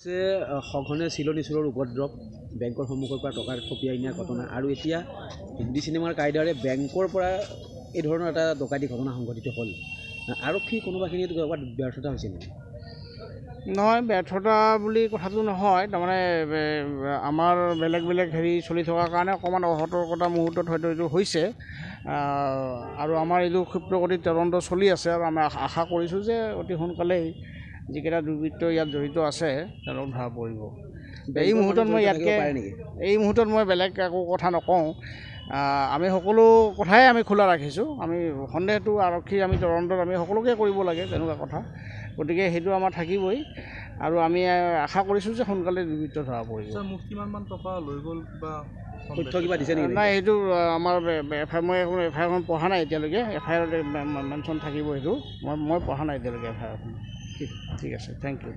যে সঘনে চিলনী চোৰৰ উপদ্ৰৱ বেংকৰ সন্মুখৰ পৰা টকা থপিয়াই নিয়াৰ ঘটনা আৰু এতিয়া হিন্দী চিনেমাৰ কায়দাৰে বেংকৰ পৰা এই ধৰণৰ এটা ডকাইতি ঘটনা সংঘটিত হ'ল আৰক্ষী কোনোবাখিনিত ক'ৰবাত ব্যৰ্থতা হৈছে নেকি নহয় ব্যৰ্থতা বুলি কথাটো নহয় তাৰমানে আমাৰ বেলেগ বেলেগ হেৰি চলি থকাৰ কাৰণে অকণমান অসতৰ্কতা মুহূৰ্তত হয়তো এইটো হৈছে আৰু আমাৰ এইটো ক্ষিপ্ৰগতিত তদন্ত চলি আছে আৰু আমি আশা কৰিছোঁ যে অতি সোনকালেই যিকেইটা দুৰ্বৃত্ত ইয়াত জড়িত আছে তেওঁলোক ধৰা পৰিব এই মুহূৰ্তত মই বেলেগ একো কথা নকওঁ আমি সকলো কথাই আমি খোলা ৰাখিছোঁ আমি সন্দেহটো আৰক্ষী আমি তদন্তত আমি সকলোকে কৰিব লাগে তেনেকুৱা কথা গতিকে সেইটো আমাৰ থাকিবই আৰু আমি আশা কৰিছোঁ যে সোনকালে দুৰ্বৃত্ত ধৰা পৰিব কিমানমান টকা লৈ গ'ল বা তথ্য কিবা দিছে নেকি নাই সেইটো আমাৰ মই এফআইআৰখন পঢ়া নাই এতিয়ালৈকে এফআইআৰত মেনশ্যন থাকিব সেইটো মই পঢ়া নাই এতিয়ালৈকে এফআইআৰখন ঠিক আছে থেংক ইউ